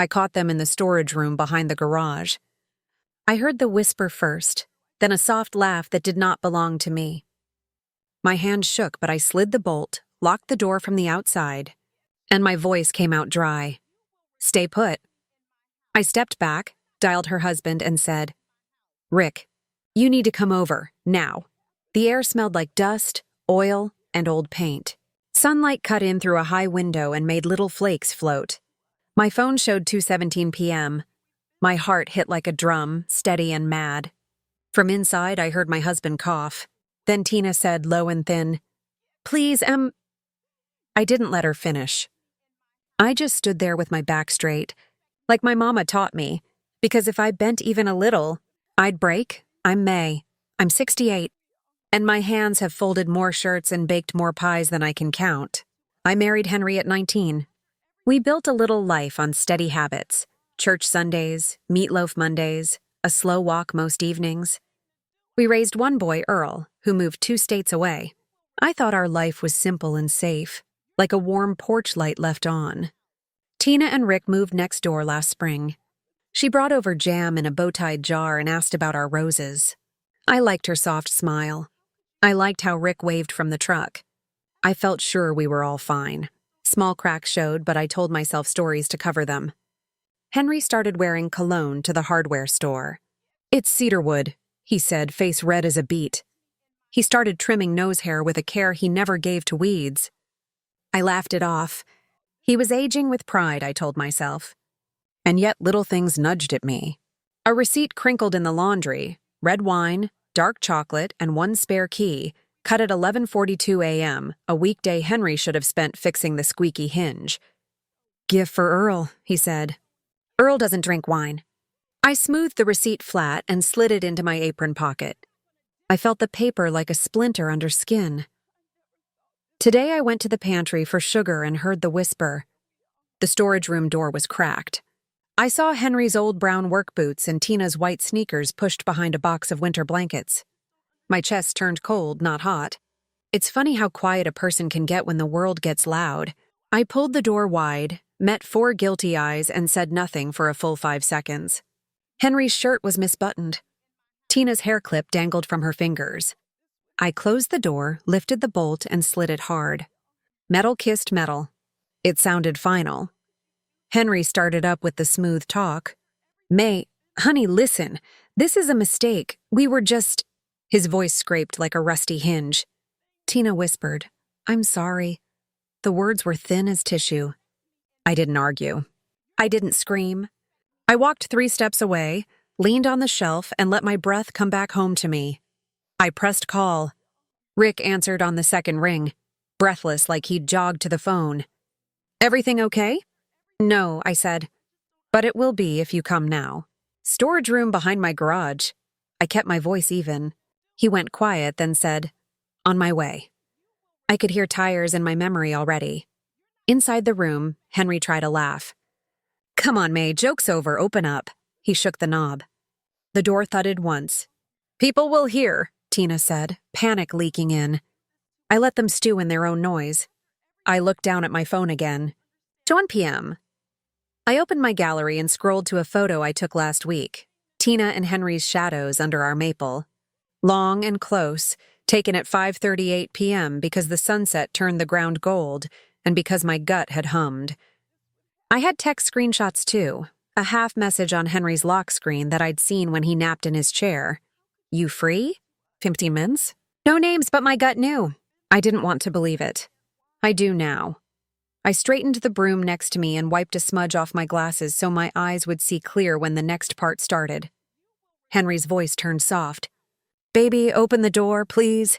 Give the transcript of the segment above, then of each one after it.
I caught them in the storage room behind the garage. I heard the whisper first, then a soft laugh that did not belong to me. My hand shook, but I slid the bolt, locked the door from the outside, and my voice came out dry. Stay put. I stepped back, dialed her husband, and said, Rick, you need to come over, now. The air smelled like dust, oil, and old paint. Sunlight cut in through a high window and made little flakes float. My phone showed 2:17 p.m. My heart hit like a drum, steady and mad. From inside, I heard my husband cough. Then Tina said, low and thin, Please, I didn't let her finish. I just stood there with my back straight, like my mama taught me, because if I bent even a little, I'd break. I'm May. I'm 68. And my hands have folded more shirts and baked more pies than I can count. I married Henry at 19. We built a little life on steady habits. Church Sundays, meatloaf Mondays, a slow walk most evenings. We raised one boy, Earl, who moved 2 states away. I thought our life was simple and safe, like a warm porch light left on. Tina and Rick moved next door last spring. She brought over jam in a bow-tied jar and asked about our roses. I liked her soft smile. I liked how Rick waved from the truck. I felt sure we were all fine. Small cracks showed, but I told myself stories to cover them. Henry started wearing cologne to the hardware store. It's cedarwood, he said, face red as a beet. He started trimming nose hair with a care he never gave to weeds. I laughed it off. He was aging with pride, I told myself. And yet little things nudged at me. A receipt crinkled in the laundry, red wine, dark chocolate, and 1 spare key, cut at 11:42 a.m., a weekday Henry should have spent fixing the squeaky hinge. Gift for Earl, he said. Earl doesn't drink wine. I smoothed the receipt flat and slid it into my apron pocket. I felt the paper like a splinter under skin. Today I went to the pantry for sugar and heard the whisper. The storage room door was cracked. I saw Henry's old brown work boots and Tina's white sneakers pushed behind a box of winter blankets. My chest turned cold, not hot. It's funny how quiet a person can get when the world gets loud. I pulled the door wide, met 4 guilty eyes, and said nothing for a full 5 seconds. Henry's shirt was misbuttoned. Tina's hair clip dangled from her fingers. I closed the door, lifted the bolt, and slid it hard. Metal kissed metal. It sounded final. Henry started up with the smooth talk. May, honey, listen. This is a mistake. We were just... His voice scraped like a rusty hinge. Tina whispered, I'm sorry. The words were thin as tissue. I didn't argue. I didn't scream. I walked 3 steps away, leaned on the shelf, and let my breath come back home to me. I pressed call. Rick answered on the second ring, breathless like he'd jogged to the phone. Everything okay? No, I said. But it will be if you come now. Storage room behind my garage. I kept my voice even. He went quiet, then said, On my way. I could hear tires in my memory already. Inside the room, Henry tried a laugh. Come on, May, joke's over, open up. He shook the knob. The door thudded once. People will hear, Tina said, panic leaking in. I let them stew in their own noise. I looked down at my phone again. 1 p.m. I opened my gallery and scrolled to a photo I took last week. Tina and Henry's shadows under our maple. Long and close, taken at 5:38 p.m. because the sunset turned the ground gold and because my gut had hummed. I had text screenshots too, a half message on Henry's lock screen that I'd seen when he napped in his chair. You free? 15 minutes? No names, but my gut knew. I didn't want to believe it. I do now. I straightened the broom next to me and wiped a smudge off my glasses so my eyes would see clear when the next part started. Henry's voice turned soft. Baby, open the door, please.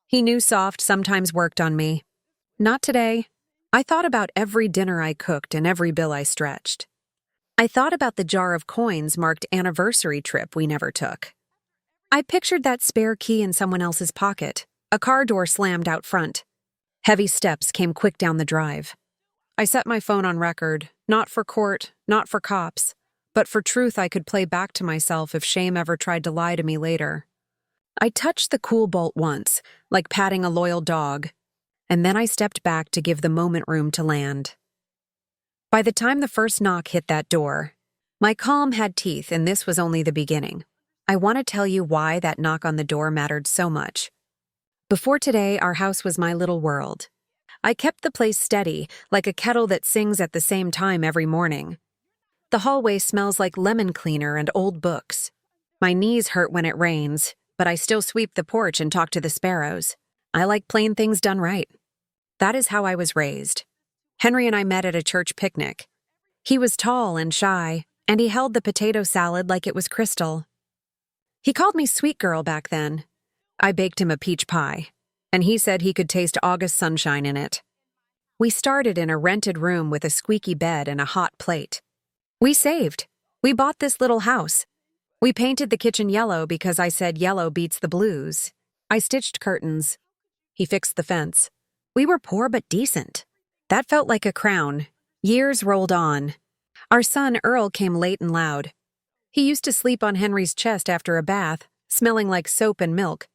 He knew soft sometimes worked on me. Not today. I thought about every dinner I cooked and every bill I stretched. I thought about the jar of coins marked anniversary trip we never took. I pictured that spare key in someone else's pocket. A car door slammed out front. Heavy steps came quick down the drive. I set my phone on record, not for court, not for cops, but for truth I could play back to myself if shame ever tried to lie to me later. I touched the cool bolt once, like patting a loyal dog, and then I stepped back to give the moment room to land. By the time the first knock hit that door, my calm had teeth, and this was only the beginning. I want to tell you why that knock on the door mattered so much. Before today, our house was my little world. I kept the place steady, like a kettle that sings at the same time every morning. The hallway smells like lemon cleaner and old books. My knees hurt when it rains, but I still sweep the porch and talk to the sparrows. I like plain things done right. That is how I was raised. Henry and I met at a church picnic. He was tall and shy, and he held the potato salad like it was crystal. He called me sweet girl back then. I baked him a peach pie, and he said he could taste August sunshine in it. We started in a rented room with a squeaky bed and a hot plate. We saved. We bought this little house. We painted the kitchen yellow because I said yellow beats the blues. I stitched curtains. He fixed the fence. We were poor but decent. That felt like a crown. Years rolled on. Our son, Earl, came late and loud. He used to sleep on Henry's chest after a bath, smelling like soap and milk.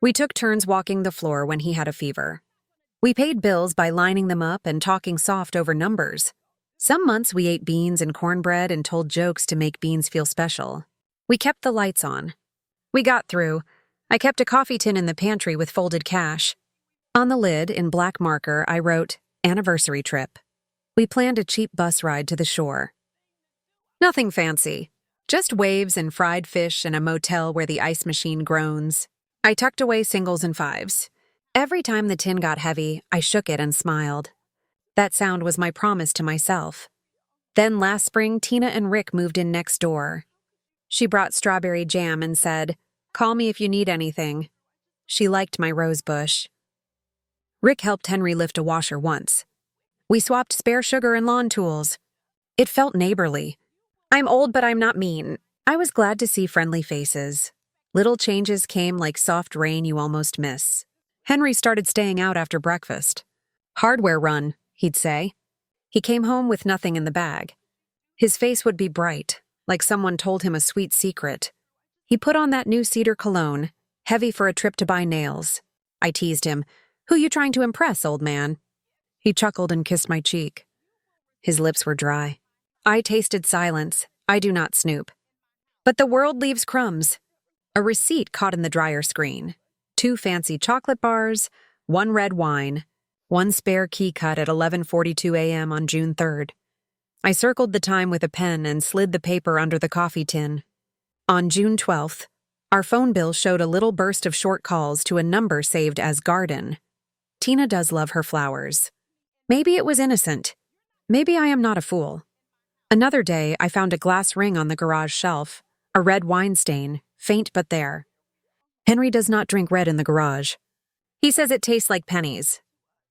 We took turns walking the floor when he had a fever. We paid bills by lining them up and talking soft over numbers. Some months we ate beans and cornbread and told jokes to make beans feel special. We kept the lights on. We got through. I kept a coffee tin in the pantry with folded cash. On the lid, in black marker, I wrote, "Anniversary trip." We planned a cheap bus ride to the shore. Nothing fancy. Just waves and fried fish and a motel where the ice machine groans. I tucked away singles and fives. Every time the tin got heavy, I shook it and smiled. That sound was my promise to myself. Then last spring, Tina and Rick moved in next door. She brought strawberry jam and said, "Call me if you need anything." She liked my rose bush. Rick helped Henry lift a washer once. We swapped spare sugar and lawn tools. It felt neighborly. I'm old, but I'm not mean. I was glad to see friendly faces. Little changes came like soft rain you almost miss. Henry started staying out after breakfast. "Hardware run," he'd say. He came home with nothing in the bag. His face would be bright, like someone told him a sweet secret. He put on that new cedar cologne, heavy for a trip to buy nails. I teased him, "Who you trying to impress, old man?" He chuckled and kissed my cheek. His lips were dry. I tasted silence. I do not snoop. But the world leaves crumbs. A receipt caught in the dryer screen. 2 fancy chocolate bars, 1 red wine, 1 spare key cut at 11:42 a.m. on June 3rd. I circled the time with a pen and slid the paper under the coffee tin. On June 12th, our phone bill showed a little burst of short calls to a number saved as Garden. Tina does love her flowers. Maybe it was innocent. Maybe I am not a fool. Another day, I found a glass ring on the garage shelf, a red wine stain, faint but there. Henry does not drink red in the garage. He says it tastes like pennies.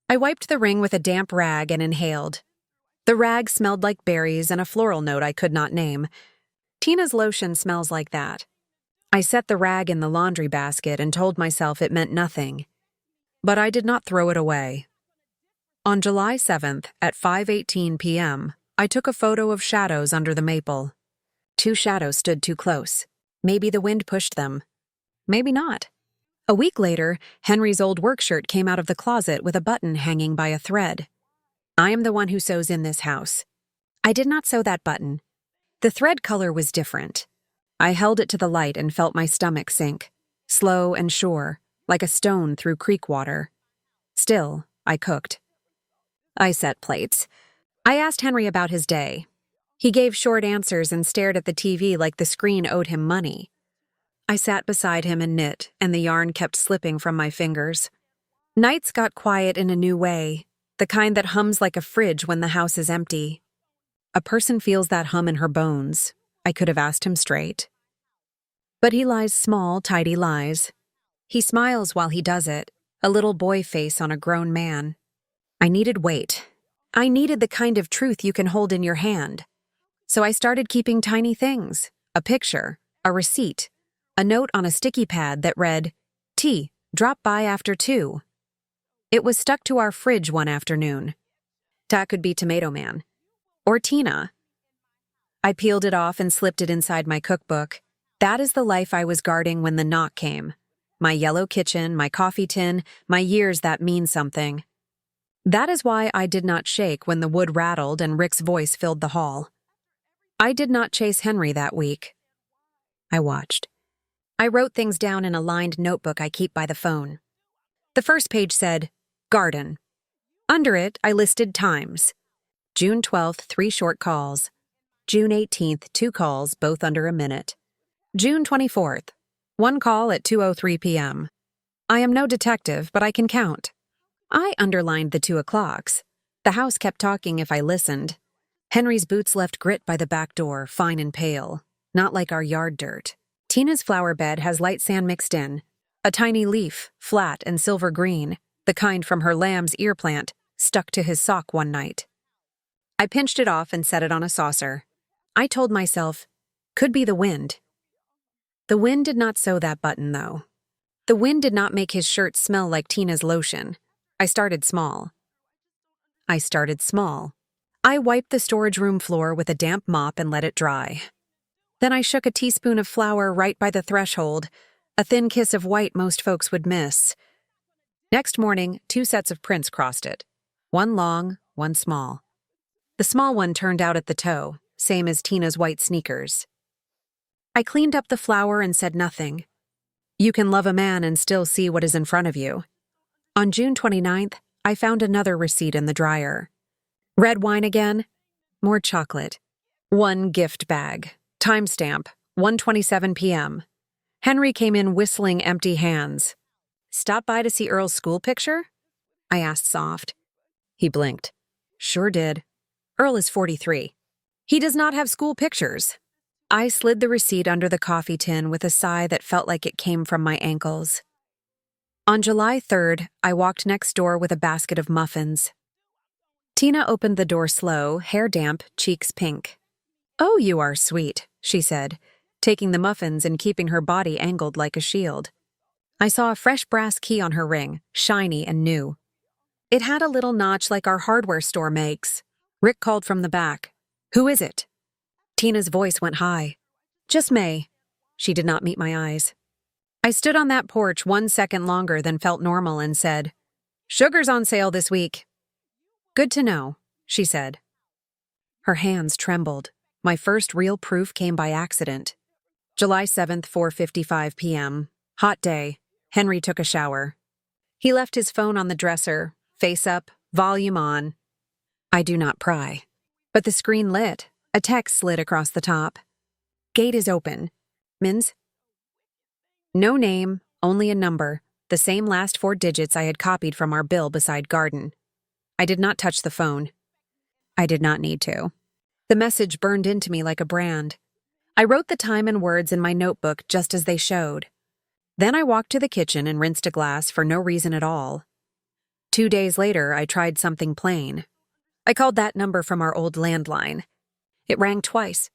I wiped the ring with a damp rag and inhaled. The rag smelled like berries and a floral note I could not name. Tina's lotion smells like that. I set the rag in the laundry basket and told myself it meant nothing. But I did not throw it away. On July 7th at 5:18 p.m., I took a photo of shadows under the maple. 2 shadows stood too close. Maybe the wind pushed them. Maybe not. A week later, Henry's old work shirt came out of the closet with a button hanging by a thread. I am the one who sews in this house. I did not sew that button. The thread color was different. I held it to the light and felt my stomach sink, slow and sure, like a stone through creek water. Still, I cooked. I set plates. I asked Henry about his day. He gave short answers and stared at the TV like the screen owed him money. I sat beside him and knit, and the yarn kept slipping from my fingers. Nights got quiet in a new way, the kind that hums like a fridge when the house is empty. A person feels that hum in her bones. I could have asked him straight. But he lies small, tidy lies. He smiles while he does it, a little boy face on a grown man. I needed weight. I needed the kind of truth you can hold in your hand. So I started keeping tiny things, a picture, a receipt, a note on a sticky pad that read, "T, drop by after 2. It was stuck to our fridge one afternoon. That could be Tomato Man. Or Tina. I peeled it off and slipped it inside my cookbook. That is the life I was guarding when the knock came. My yellow kitchen, my coffee tin, my years that mean something. That is why I did not shake when the wood rattled and Rick's voice filled the hall. I did not chase Henry that week. I watched. I wrote things down in a lined notebook I keep by the phone. The first page said, Garden. Under it, I listed times. June 12th, 3 short calls. June 18th, 2 calls, both under a minute. June 24th, 1 call at 2:03 p.m. I am no detective, but I can count. I underlined the 2 o'clocks. The house kept talking if I listened. Henry's boots left grit by the back door, fine and pale, not like our yard dirt. Tina's flower bed has light sand mixed in. A tiny leaf, flat and silver green, the kind from her lamb's ear plant, stuck to his sock one night. I pinched it off and set it on a saucer. I told myself, could be the wind. The wind did not sew that button, though. The wind did not make his shirt smell like Tina's lotion. I started small. I wiped the storage room floor with a damp mop and let it dry. Then I shook a teaspoon of flour right by the threshold, a thin kiss of white most folks would miss. Next morning, 2 sets of prints crossed it. One long, one small. The small one turned out at the toe, same as Tina's white sneakers. I cleaned up the flour and said nothing. You can love a man and still see what is in front of you. On June 29th, I found another receipt in the dryer. Red wine again? More chocolate. 1 gift bag. Timestamp, 1:27 p.m. Henry came in whistling empty hands. Stop by to see Earl's school picture? I asked soft. He blinked. Sure did. Earl is 43. He does not have school pictures. I slid the receipt under the coffee tin with a sigh that felt like it came from my ankles. On July 3rd, I walked next door with a basket of muffins. Tina opened the door slow, hair damp, cheeks pink. Oh, you are sweet, she said, taking the muffins and keeping her body angled like a shield. I saw a fresh brass key on her ring, shiny and new. It had a little notch like our hardware store makes. Rick called from the back. Who is it? Tina's voice went high. Just May. She did not meet my eyes. I stood on that porch 1 second longer than felt normal and said, Sugar's on sale this week. Good to know, she said. Her hands trembled. My first real proof came by accident. July 7th, 4:55 p.m. Hot day. Henry took a shower. He left his phone on the dresser, face up, volume on. I do not pry. But the screen lit. A text slid across the top. Gate is open. Mins? No name, only a number, the same last 4 digits I had copied from our bill beside garden. I did not touch the phone. I did not need to. The message burned into me like a brand. I wrote the time and words in my notebook just as they showed. Then I walked to the kitchen and rinsed a glass for no reason at all. 2 days later, I tried something plain. I called that number from our old landline. It rang twice.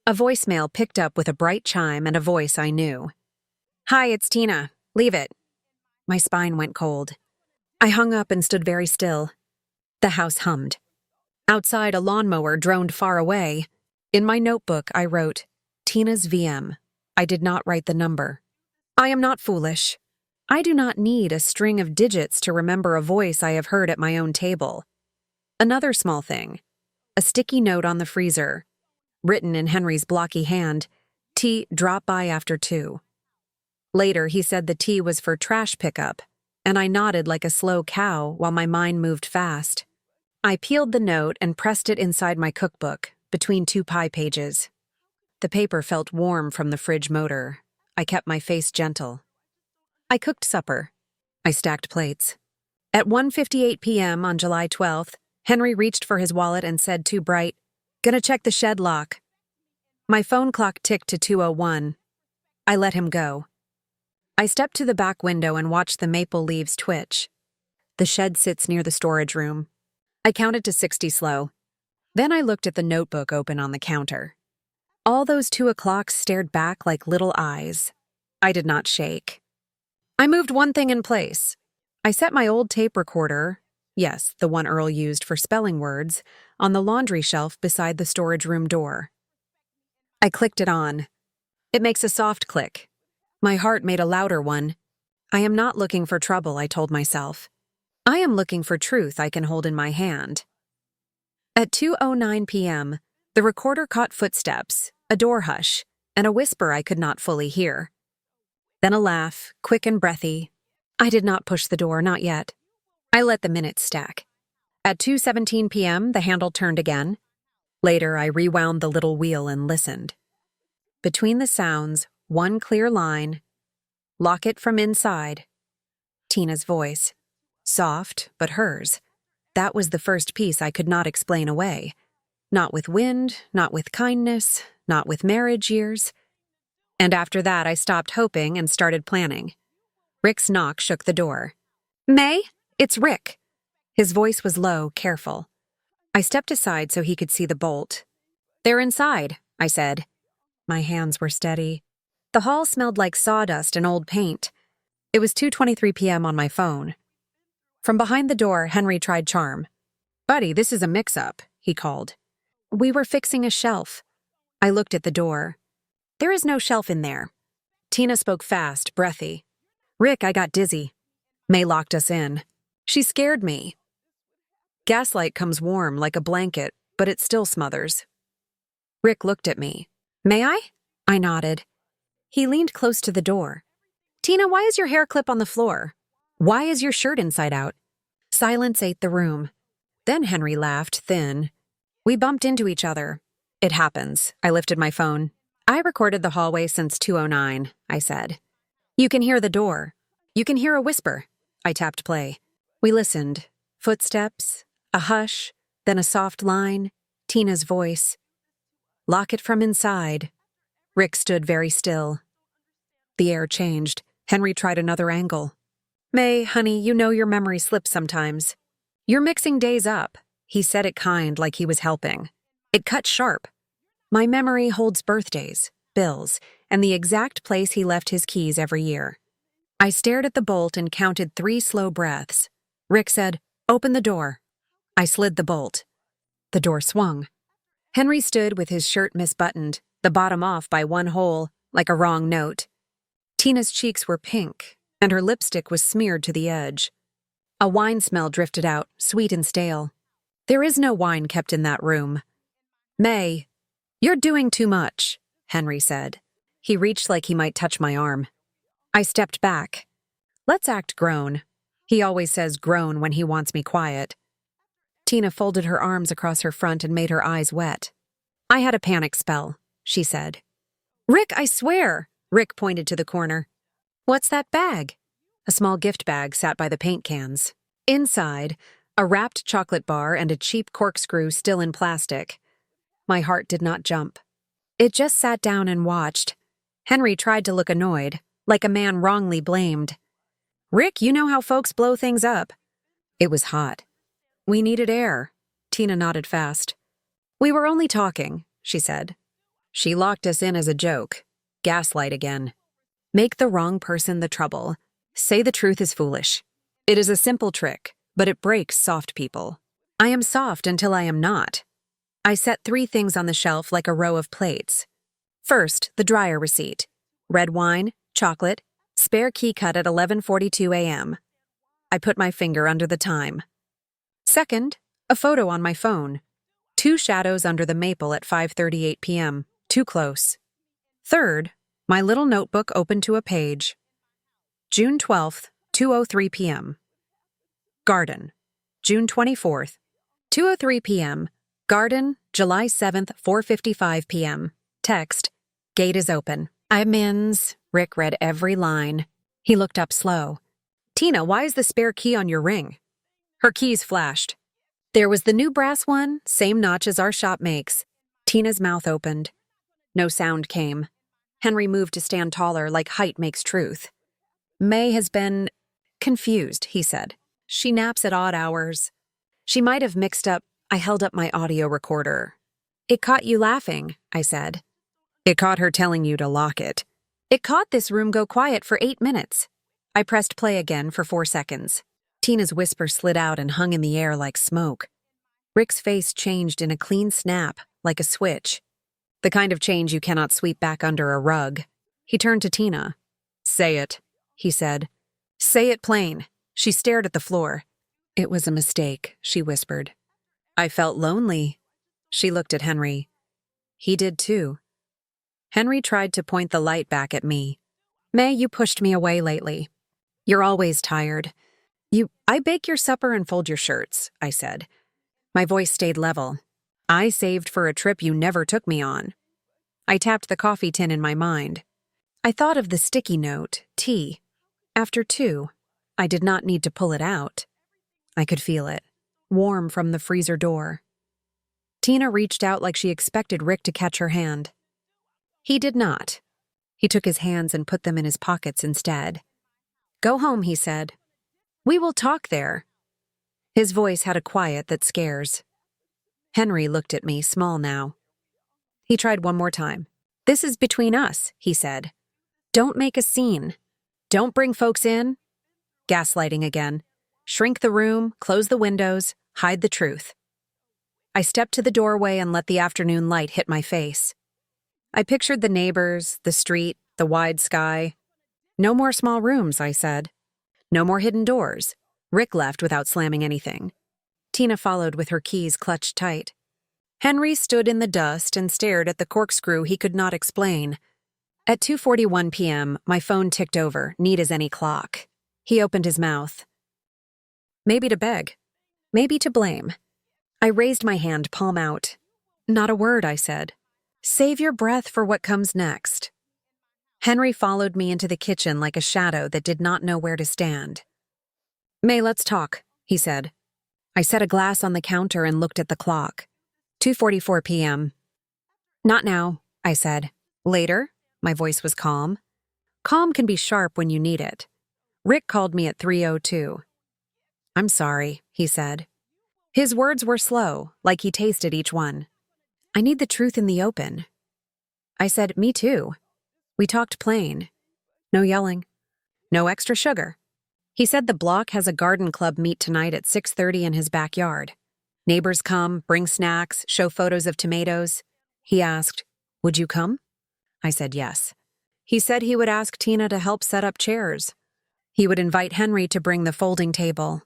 A voicemail picked up with a bright chime and a voice I knew. Hi, it's Tina. Leave it. My spine went cold. I hung up and stood very still. The house hummed. Outside, a lawnmower droned far away. In my notebook, I wrote, Tina's VM. I did not write the number. I am not foolish. I do not need a string of digits to remember a voice I have heard at my own table. Another small thing. A sticky note on the freezer. Written in Henry's blocky hand, T, drop by after 2. Later, he said the T was for trash pickup, and I nodded like a slow cow while my mind moved fast. I peeled the note and pressed it inside my cookbook, between 2 pie pages. The paper felt warm from the fridge motor. I kept my face gentle. I cooked supper. I stacked plates. At 1:58 p.m. on July 12th, Henry reached for his wallet and said too bright, Gonna check the shed lock. My phone clock ticked to 2:01. I let him go. I stepped to the back window and watched the maple leaves twitch. The shed sits near the storage room. I counted to 60 slow. Then I looked at the notebook open on the counter. All those 2 o'clocks stared back like little eyes. I did not shake. I moved one thing in place. I set my old tape recorder, yes, the one Earl used for spelling words, on the laundry shelf beside the storage room door. I clicked it on. It makes a soft click. My heart made a louder one. I am not looking for trouble, I told myself. I am looking for truth I can hold in my hand. At 2:09 p.m., the recorder caught footsteps, a door hush, and a whisper I could not fully hear. Then a laugh, quick and breathy. I did not push the door, not yet. I let the minutes stack. At 2:17 p.m., the handle turned again. Later, I rewound the little wheel and listened. Between the sounds, one clear line. Lock it from inside. Tina's voice. Soft, but hers. That was the first piece I could not explain away. Not with wind, not with kindness, not with marriage years. And after that, I stopped hoping and started planning. Rick's knock shook the door. "May, it's Rick." His voice was low, careful. I stepped aside so he could see the bolt. "They're inside," I said. My hands were steady. The hall smelled like sawdust and old paint. It was 2:23 p.m. on my phone. From behind the door, Henry tried charm. "Buddy, this is a mix-up," he called. "We were fixing a shelf." I looked at the door. "There is no shelf in there." Tina spoke fast, breathy. "Rick, I got dizzy." May locked us in. She scared me. Gaslight comes warm like a blanket, but it still smothers. Rick looked at me. "May I?" I nodded. He leaned close to the door. "Tina, why is your hair clip on the floor? Why is your shirt inside out?" Silence ate the room. Then Henry laughed, thin. "We bumped into each other." "It happens." I lifted my phone. "I recorded the hallway since 2:09, I said. "You can hear the door. You can hear a whisper." I tapped play. We listened. Footsteps, a hush, then a soft line, Tina's voice. "Lock it from inside." Rick stood very still. The air changed. Henry tried another angle. "May, honey, you know your memory slips sometimes. You're mixing days up." He said it kind, like he was helping. It cut sharp. My memory holds birthdays, bills, and the exact place he left his keys every year. I stared at the bolt and counted 3 slow breaths. Rick said, "Open the door." I slid the bolt. The door swung. Henry stood with his shirt misbuttoned, the bottom off by one hole, like a wrong note. Tina's cheeks were pink, and her lipstick was smeared to the edge. A wine smell drifted out, sweet and stale. "There is no wine kept in that room." "May, you're doing too much," Henry said. He reached like he might touch my arm. I stepped back. "Let's act grown." He always says grown when he wants me quiet. Tina folded her arms across her front and made her eyes wet. "I had a panic spell," she said. "Rick, I swear!" Rick pointed to the corner. "What's that bag?" A small gift bag sat by the paint cans. Inside, a wrapped chocolate bar and a cheap corkscrew still in plastic. My heart did not jump. It just sat down and watched. Henry tried to look annoyed, like a man wrongly blamed. "Rick, you know how folks blow things up." It was hot. "We needed air." Tina nodded fast. "We were only talking," she said. She locked us in as a joke. Gaslight again. Make the wrong person the trouble. Say the truth is foolish. It is a simple trick, but it breaks soft people. I am soft until I am not. I set 3 things on the shelf like a row of plates. First, the dryer receipt. Red wine, chocolate, spare key cut at 11:42 a.m. I put my finger under the time. Second, a photo on my phone. 2 shadows under the maple at 5:38 p.m. Too close. Third, my little notebook open to a page. June 12th, 2:03 p.m. Garden. June 24th, 2:03 p.m. Garden, July 7th, 4:55 p.m. Text. Gate is open. I'm ins. Rick read every line. He looked up slow. "Tina, why is the spare key on your ring?" Her keys flashed. "There was the new brass one, same notch as our shop makes." Tina's mouth opened. No sound came. Henry moved to stand taller, like height makes truth. "May has been confused," he said. "She naps at odd hours. She might have mixed up." I held up my audio recorder. "It caught you laughing," I said. "It caught her telling you to lock it." "It caught this room go quiet for 8 minutes." I pressed play again for 4 seconds. Tina's whisper slid out and hung in the air like smoke. Rick's face changed in a clean snap, like a switch. The kind of change you cannot sweep back under a rug. He turned to Tina. "Say it," he said. "Say it plain." She stared at the floor. It was a mistake, she whispered. I felt lonely. She looked at Henry. He did too. Henry tried to point the light back at me. May, you pushed me away lately. You're always tired. I bake your supper and fold your shirts, I said. My voice stayed level. I saved for a trip you never took me on. I tapped the coffee tin in my mind. I thought of the sticky note, tea. After 2, I did not need to pull it out. I could feel it, warm from the freezer door. Tina reached out like she expected Rick to catch her hand. He did not. He took his hands and put them in his pockets instead. Go home, he said. We will talk there. His voice had a quiet that scares. Henry looked at me, small now. He tried one more time. This is between us, he said. Don't make a scene. Don't bring folks in. Gaslighting again. Shrink the room, close the windows, hide the truth. I stepped to the doorway and let the afternoon light hit my face. I pictured the neighbors, the street, the wide sky. No more small rooms, I said. No more hidden doors. Rick left without slamming anything. Tina followed with her keys clutched tight. Henry stood in the dust and stared at the corkscrew he could not explain. At 2:41 p.m., my phone ticked over, neat as any clock. He opened his mouth. Maybe to beg. Maybe to blame. I raised my hand, palm out. Not a word, I said. Save your breath for what comes next. Henry followed me into the kitchen like a shadow that did not know where to stand. May, let's talk, he said. I set a glass on the counter and looked at the clock. 2:44 p.m. Not now, I said. Later? My voice was calm. Calm can be sharp when you need it. Rick called me at 3:02. I'm sorry, he said. His words were slow, like he tasted each one. I need the truth in the open. I said, me too. We talked plain. No yelling. No extra sugar. He said the block has a garden club meet tonight at 6:30 in his backyard. Neighbors come, bring snacks, show photos of tomatoes. He asked, would you come? I said yes. He said he would ask Tina to help set up chairs. He would invite Henry to bring the folding table.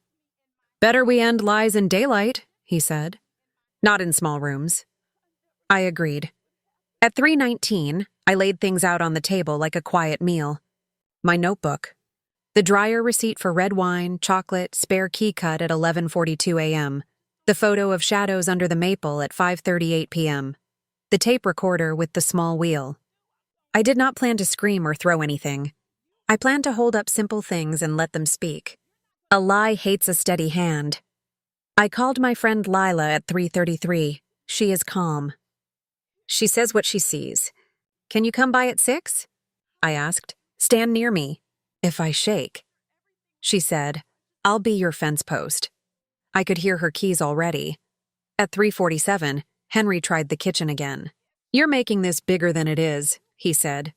Better we end lies in daylight, he said. Not in small rooms. I agreed. At 3:19, I laid things out on the table like a quiet meal. My notebook. The dryer receipt for red wine, chocolate, spare key cut at 11:42 a.m. The photo of shadows under the maple at 5:38 p.m. The tape recorder with the small wheel. I did not plan to scream or throw anything. I planned to hold up simple things and let them speak. A lie hates a steady hand. I called my friend Lila at 3:33. She is calm. She says what she sees. Can you come by at 6? I asked. Stand near me. If I shake. She said, I'll be your fence post. I could hear her keys already. At 3:47, Henry tried the kitchen again. You're making this bigger than it is, he said.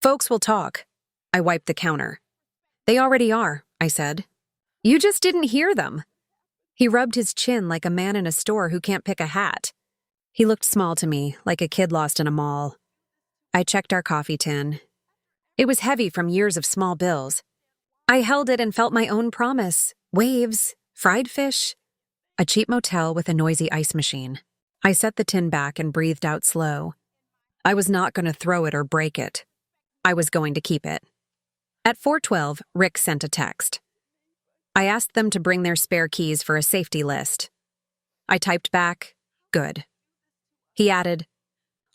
Folks will talk. I wiped the counter. They already are, I said. You just didn't hear them. He rubbed his chin like a man in a store who can't pick a hat. He looked small to me, like a kid lost in a mall. I checked our coffee tin. It was heavy from years of small bills. I held it and felt my own promise. Waves, fried fish, a cheap motel with a noisy ice machine. I set the tin back and breathed out slow. I was not going to throw it or break it. I was going to keep it. At 4:12, Rick sent a text. I asked them to bring their spare keys for a safety list. I typed back, good. He added,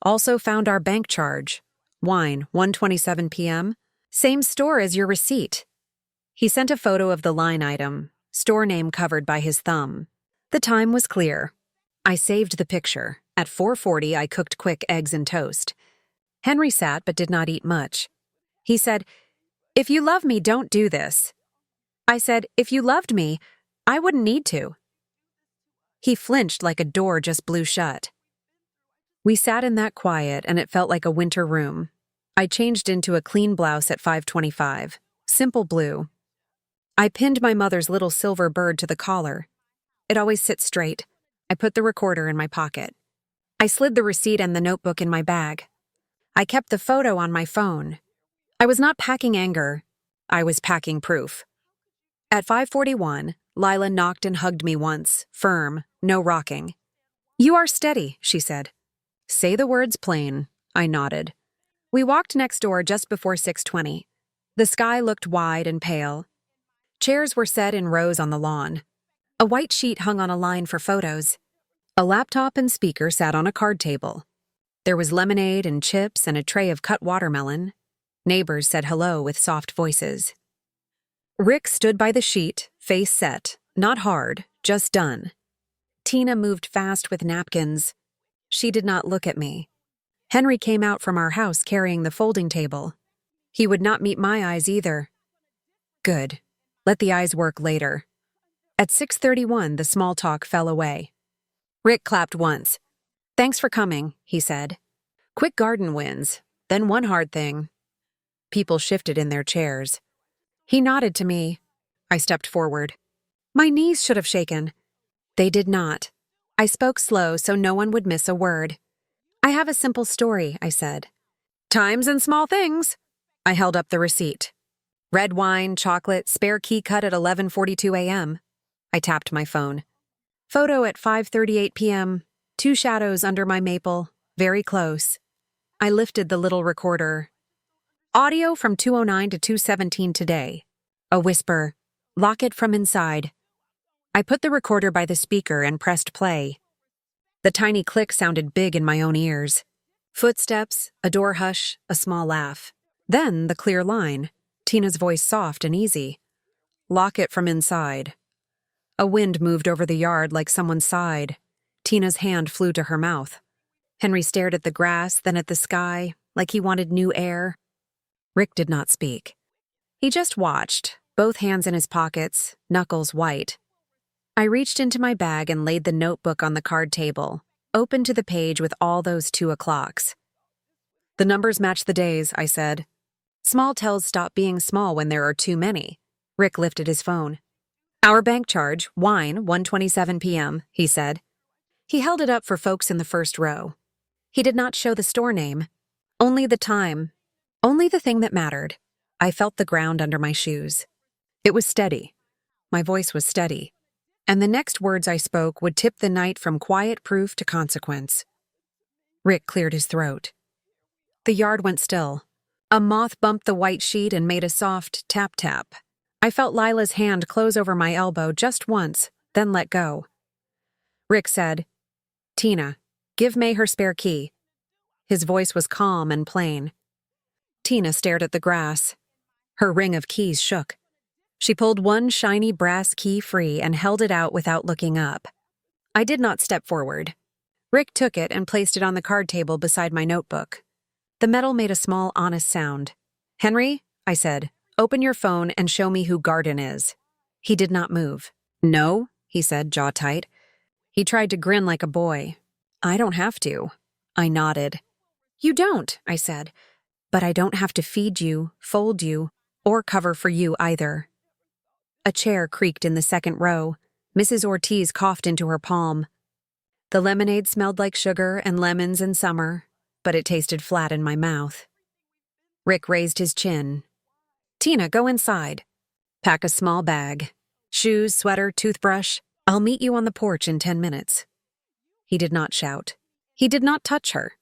also found our bank charge. Wine, 1:27 p.m. Same store as your receipt. He sent a photo of the line item, store name covered by his thumb. The time was clear. I saved the picture. At 4:40, I cooked quick eggs and toast. Henry sat but did not eat much. He said, if you love me, don't do this. I said, if you loved me, I wouldn't need to. He flinched like a door just blew shut. We sat in that quiet, and it felt like a winter room. I changed into a clean blouse at 5:25, simple blue. I pinned my mother's little silver bird to the collar. It always sits straight. I put the recorder in my pocket. I slid the receipt and the notebook in my bag. I kept the photo on my phone. I was not packing anger. I was packing proof. At 5:41, Lila knocked and hugged me once, firm, no rocking. "You are steady," she said. "Say the words plain," I nodded. We walked next door just before 6:20. The sky looked wide and pale. Chairs were set in rows on the lawn. A white sheet hung on a line for photos. A laptop and speaker sat on a card table. There was lemonade and chips and a tray of cut watermelon. Neighbors said hello with soft voices. Rick stood by the sheet, face set, not hard, just done. Tina moved fast with napkins. She did not look at me. Henry came out from our house carrying the folding table. He would not meet my eyes either. Good. Let the eyes work later. At 6:31, the small talk fell away. Rick clapped once. "Thanks for coming," he said. "Quick garden wins, then one hard thing." People shifted in their chairs. He nodded to me. I stepped forward. My knees should have shaken. They did not. I spoke slow so no one would miss a word. "I have a simple story," I said. "Times and small things." I held up the receipt. Red wine, chocolate, spare key cut at 11:42 a.m. I tapped my phone. Photo at 5:38 p.m. 2 shadows under my maple, very close. I lifted the little recorder. Audio from 2:09 to 2:17 today. A whisper. Lock it from inside. I put the recorder by the speaker and pressed play. The tiny click sounded big in my own ears. Footsteps, a door hush, a small laugh. Then the clear line, Tina's voice soft and easy. Lock it from inside. A wind moved over the yard like someone sighed. Tina's hand flew to her mouth. Henry stared at the grass, then at the sky, like he wanted new air. Rick did not speak. He just watched, both hands in his pockets, knuckles white. I reached into my bag and laid the notebook on the card table, open to the page with all those 2 o'clocks. "The numbers match the days," I said. "Small tells stop being small when there are too many." Rick lifted his phone. "Our bank charge, wine, 1:27 p.m., he said. He held it up for folks in the first row. He did not show the store name. Only the time. Only the thing that mattered. I felt the ground under my shoes. It was steady. My voice was steady. And the next words I spoke would tip the night from quiet proof to consequence. Rick cleared his throat. The yard went still. A moth bumped the white sheet and made a soft tap-tap. I felt Lila's hand close over my elbow just once, then let go. Rick said, "Tina, give May her spare key." His voice was calm and plain. Tina stared at the grass. Her ring of keys shook. She pulled one shiny brass key free and held it out without looking up. I did not step forward. Rick took it and placed it on the card table beside my notebook. The metal made a small, honest sound. "Henry," I said, "open your phone and show me who Garden is." He did not move. "No," he said, jaw tight. He tried to grin like a boy. "I don't have to." I nodded. "You don't," I said. "But I don't have to feed you, fold you, or cover for you either." A chair creaked in the second row. Mrs. Ortiz coughed into her palm. The lemonade smelled like sugar and lemons in summer, but it tasted flat in my mouth. Rick raised his chin. "Tina, go inside. Pack a small bag. Shoes, sweater, toothbrush. I'll meet you on the porch in 10 minutes. He did not shout. He did not touch her.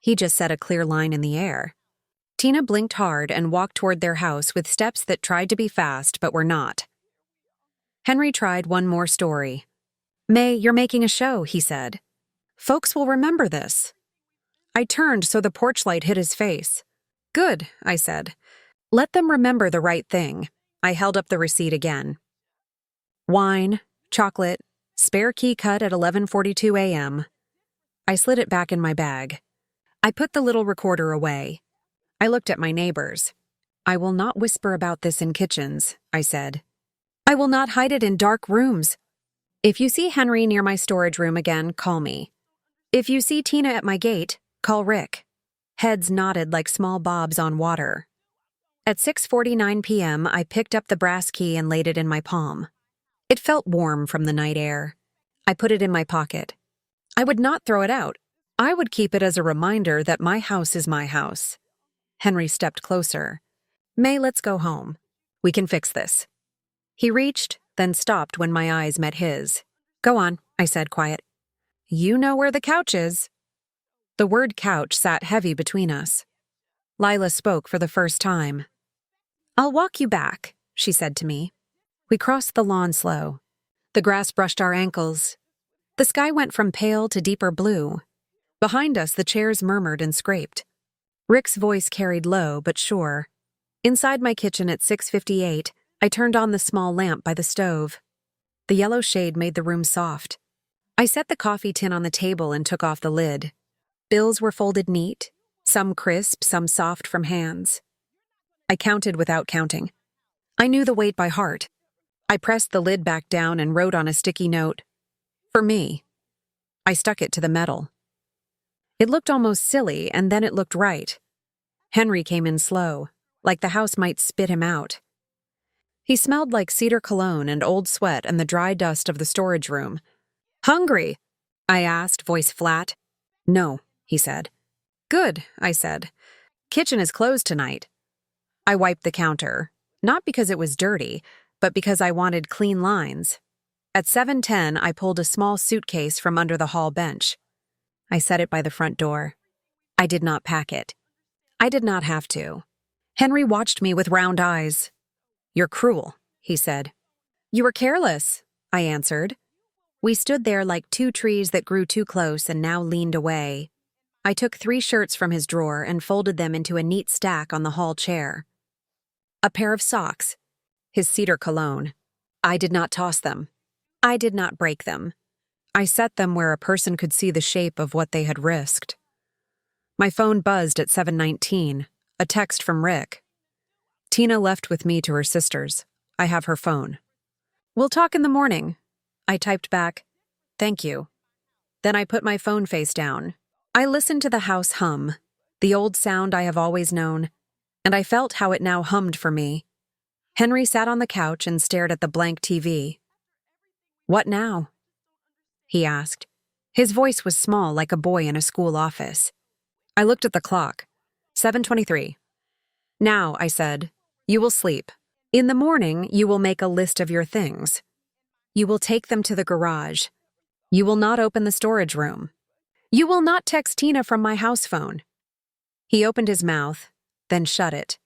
He just set a clear line in the air. Tina blinked hard and walked toward their house with steps that tried to be fast but were not. Henry tried one more story. "May, you're making a show," he said. "Folks will remember this." I turned so the porch light hit his face. "Good," I said. "Let them remember the right thing." I held up the receipt again. Wine, chocolate, spare key cut at 11:42 a.m. I slid it back in my bag. I put the little recorder away. I looked at my neighbors. "I will not whisper about this in kitchens," I said. "I will not hide it in dark rooms. If you see Henry near my storage room again, call me. If you see Tina at my gate, call Rick." Heads nodded like small bobs on water. At 6:49 p.m., I picked up the brass key and laid it in my palm. It felt warm from the night air. I put it in my pocket. I would not throw it out. I would keep it as a reminder that my house is my house. Henry stepped closer. "May, let's go home. We can fix this." He reached, then stopped when my eyes met his. "Go on," I said, quiet. "You know where the couch is." The word couch sat heavy between us. Lila spoke for the first time. "I'll walk you back," she said to me. We crossed the lawn slow. The grass brushed our ankles. The sky went from pale to deeper blue. Behind us, the chairs murmured and scraped. Rick's voice carried low but sure. Inside my kitchen at 6:58, I turned on the small lamp by the stove. The yellow shade made the room soft. I set the coffee tin on the table and took off the lid. Bills were folded neat, some crisp, some soft from hands. I counted without counting. I knew the weight by heart. I pressed the lid back down and wrote on a sticky note, "For me." I stuck it to the metal. It looked almost silly, and then it looked right. Henry came in slow, like the house might spit him out. He smelled like cedar cologne and old sweat and the dry dust of the storage room. "Hungry?" I asked, voice flat. "No," he said. "Good," I said. "Kitchen is closed tonight." I wiped the counter, not because it was dirty, but because I wanted clean lines. At 7:10, I pulled a small suitcase from under the hall bench. I set it by the front door. I did not pack it. I did not have to. Henry watched me with round eyes. "You're cruel," he said. "You were careless," I answered. We stood there like two trees that grew too close and now leaned away. I took 3 shirts from his drawer and folded them into a neat stack on the hall chair. A pair of socks. His cedar cologne. I did not toss them. I did not break them. I set them where a person could see the shape of what they had risked. My phone buzzed at 7:19, a text from Rick. "Tina left with me to her sister's. I have her phone." "We'll talk in the morning." I typed back, "Thank you." Then I put my phone face down. I listened to the house hum, the old sound I have always known, and I felt how it now hummed for me. Henry sat on the couch and stared at the blank TV. "What now?" he asked. His voice was small, like a boy in a school office. I looked at the clock. 7:23. "Now," I said, "you will sleep. In the morning, you will make a list of your things. You will take them to the garage. You will not open the storage room. You will not text Tina from my house phone." He opened his mouth, then shut it.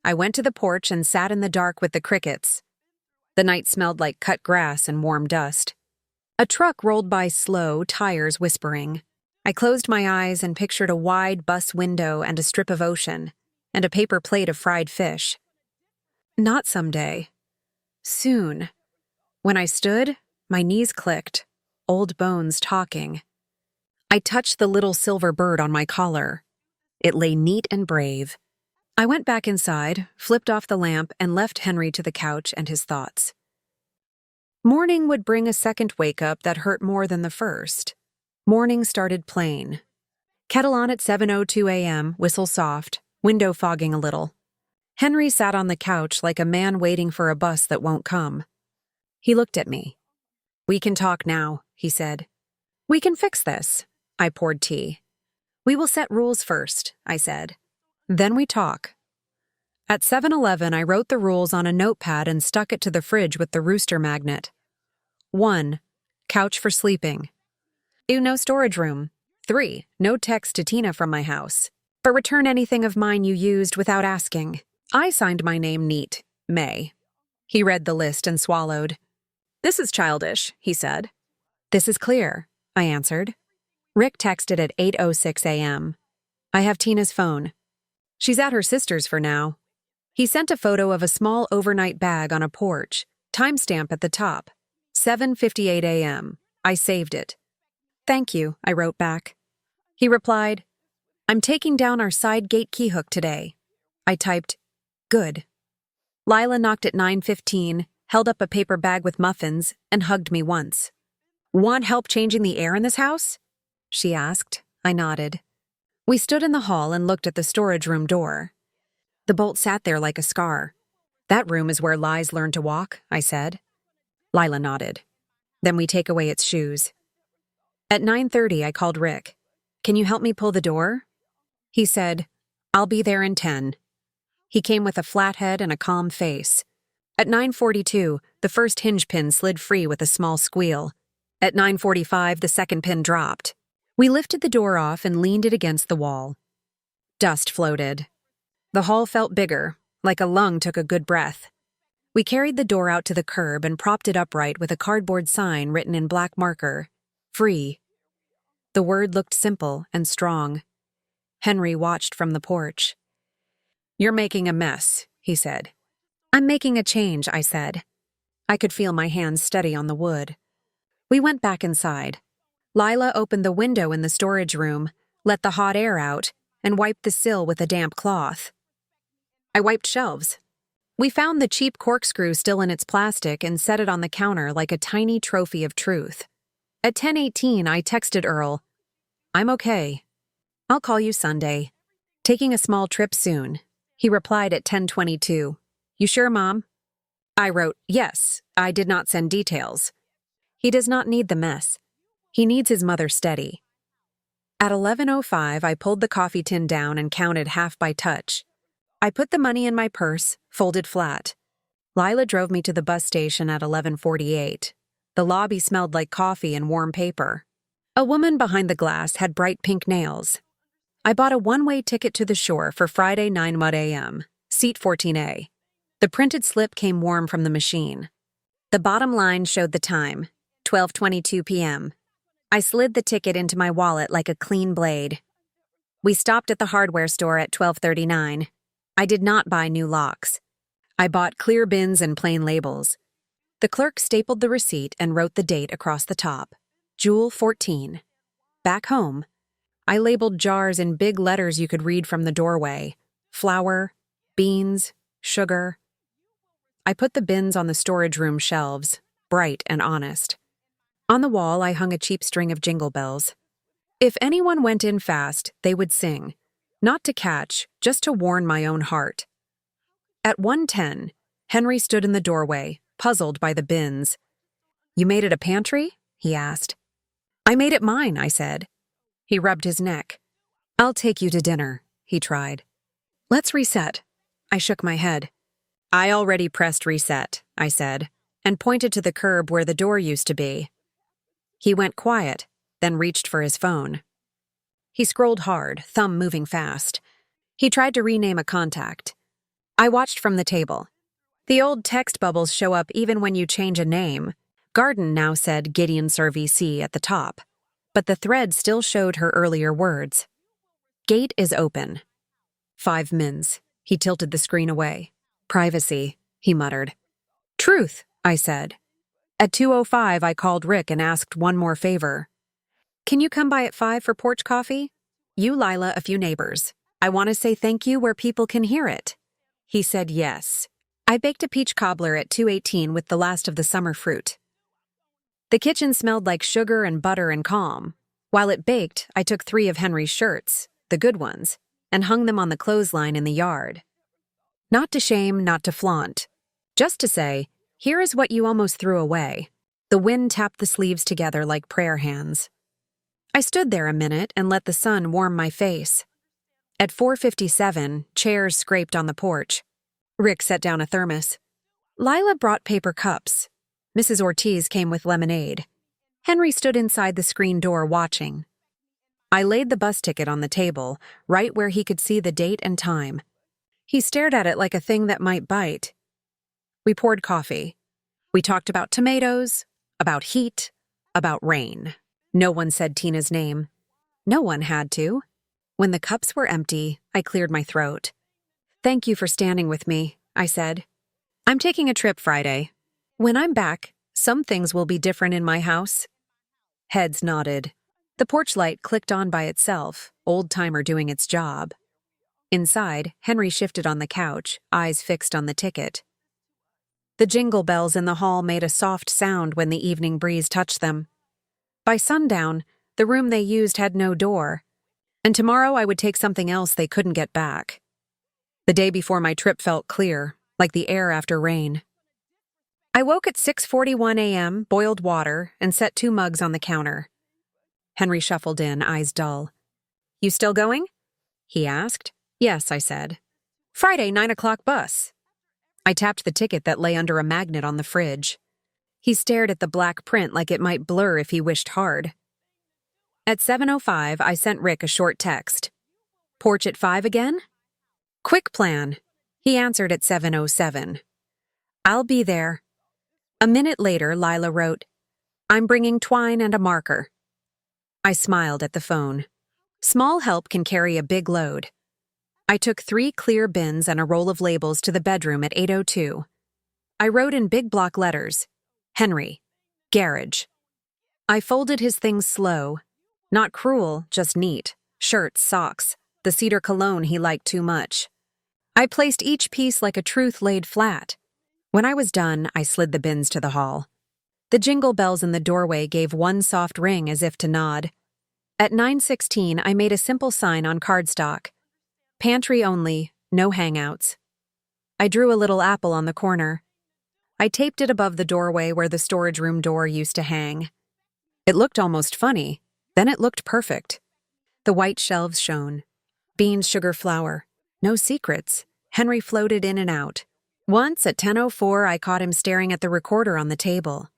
I went to the porch and sat in the dark with the crickets. The night smelled like cut grass and warm dust. A truck rolled by slow, tires whispering. I closed my eyes and pictured a wide bus window and a strip of ocean, and a paper plate of fried fish. Not someday. Soon. When I stood, my knees clicked, old bones talking. I touched the little silver bird on my collar. It lay neat and brave. I went back inside, flipped off the lamp, and left Henry to the couch and his thoughts. Morning would bring a second wake-up that hurt more than the first. Morning started plain. Kettle on at 7:02 a.m., whistle soft, window fogging a little. Henry sat on the couch like a man waiting for a bus that won't come. He looked at me. "We can talk now," he said. "We can fix this." I poured tea. "We will set rules first," I said. "Then we talk." At 7:11, I wrote the rules on a notepad and stuck it to the fridge with the rooster magnet. 1. Couch for sleeping. 2. No storage room. 3. No text to Tina from my house. But return anything of mine you used without asking. I signed my name neat, May. He read the list and swallowed. "This is childish," he said. "This is clear," I answered. Rick texted at 8:06 a.m. "I have Tina's phone. She's at her sister's for now." He sent a photo of a small overnight bag on a porch, timestamp at the top, 7:58 a.m. I saved it. "Thank you," I wrote back. He replied, "I'm taking down our side gate key hook today." I typed, "Good." Lila knocked at 9:15, held up a paper bag with muffins, and hugged me once. "Want help changing the air in this house?" she asked. I nodded. We stood in the hall and looked at the storage room door. The bolt sat there like a scar. "That room is where lies learn to walk," I said. Lila nodded. "Then we take away its shoes." At 9:30, I called Rick. "Can you help me pull the door?" He said, "I'll be there in 10. He came with a flat head and a calm face. At 9:42, the first hinge pin slid free with a small squeal. At 9:45, the second pin dropped. We lifted the door off and leaned it against the wall. Dust floated. The hall felt bigger, like a lung took a good breath. We carried the door out to the curb and propped it upright with a cardboard sign written in black marker, "Free." The word looked simple and strong. Henry watched from the porch. "You're making a mess," he said. "I'm making a change," I said. I could feel my hands steady on the wood. We went back inside. Lila opened the window in the storage room, let the hot air out, and wiped the sill with a damp cloth. I wiped shelves. We found the cheap corkscrew still in its plastic and set it on the counter like a tiny trophy of truth. At 10:18, I texted Earl, "I'm okay. I'll call you Sunday. Taking a small trip soon." He replied at 10:22, "You sure, Mom?" I wrote, "Yes, I did not send details." He does not need the mess. He needs his mother steady. At 11:05, I pulled the coffee tin down and counted half by touch. I put the money in my purse, folded flat. Lila drove me to the bus station at 11:48. The lobby smelled like coffee and warm paper. A woman behind the glass had bright pink nails. I bought a one-way ticket to the shore for Friday 9 a.m., seat 14A. The printed slip came warm from the machine. The bottom line showed the time, 12:22 p.m. I slid the ticket into my wallet like a clean blade. We stopped at the hardware store at 12:39. I did not buy new locks. I bought clear bins and plain labels. The clerk stapled the receipt and wrote the date across the top, Jewel 14. Back home, I labeled jars in big letters you could read from the doorway: flour, beans, sugar. I put the bins on the storage room shelves, bright and honest. On the wall, I hung a cheap string of jingle bells. If anyone went in fast, they would sing. Not to catch, just to warn my own heart. At 1:10, Henry stood in the doorway, puzzled by the bins. "You made it a pantry?" he asked. "I made it mine," I said. He rubbed his neck. "I'll take you to dinner," he tried. "Let's reset." I shook my head. "I already pressed reset," I said, and pointed to the curb where the door used to be. He went quiet, then reached for his phone. He scrolled hard, thumb moving fast. He tried to rename a contact. I watched from the table. The old text bubbles show up even when you change a name. Garden now said Gideon Sir VC at the top, but the thread still showed her earlier words. "Gate is open." 5 mins. He tilted the screen away. "Privacy," he muttered. "Truth," I said. At 2:05, I called Rick and asked one more favor. "Can you come by at 5 for porch coffee? You, Lila, a few neighbors. I want to say thank you where people can hear it." He said yes. I baked a peach cobbler at 2:18 with the last of the summer fruit. The kitchen smelled like sugar and butter and calm. While it baked, I took 3 of Henry's shirts, the good ones, and hung them on the clothesline in the yard. Not to shame, not to flaunt. Just to say, here is what you almost threw away. The wind tapped the sleeves together like prayer hands. I stood there a minute and let the sun warm my face. At 4:57, chairs scraped on the porch. Rick set down a thermos. Lila brought paper cups. Mrs. Ortiz came with lemonade. Henry stood inside the screen door watching. I laid the bus ticket on the table, right where he could see the date and time. He stared at it like a thing that might bite. We poured coffee. We talked about tomatoes, about heat, about rain. No one said Tina's name. No one had to. When the cups were empty, I cleared my throat. "Thank you for standing with me," I said. "I'm taking a trip Friday. When I'm back, some things will be different in my house." Heads nodded. The porch light clicked on by itself, old-timer doing its job. Inside, Henry shifted on the couch, eyes fixed on the ticket. The jingle bells in the hall made a soft sound when the evening breeze touched them. By sundown, the room they used had no door, and tomorrow I would take something else they couldn't get back. The day before my trip felt clear, like the air after rain. I woke at 6:41 a.m., boiled water, and set 2 mugs on the counter. Henry shuffled in, eyes dull. "You still going?" he asked. "Yes," I said. "Friday, 9 o'clock bus." I tapped the ticket that lay under a magnet on the fridge. He stared at the black print like it might blur if he wished hard. At 7:05, I sent Rick a short text. Porch at 5 again? Quick plan. He answered at 7:07. I'll be there. A minute later, Lila wrote, I'm bringing twine and a marker. I smiled at the phone. Small help can carry a big load. I took 3 clear bins and a roll of labels to the bedroom at 8:02. I wrote in big block letters, Henry, garage. I folded his things slow. Not cruel, just neat. Shirts, socks, the cedar cologne he liked too much. I placed each piece like a truth laid flat. When I was done, I slid the bins to the hall. The jingle bells in the doorway gave one soft ring as if to nod. At 9:16, I made a simple sign on cardstock. Pantry only, no hangouts. I drew a little apple on the corner. I taped it above the doorway where the storage room door used to hang. It looked almost funny, then it looked perfect. The white shelves shone. Beans, sugar, flour. No secrets. Henry floated in and out. Once, at 10:04, I caught him staring at the recorder on the table.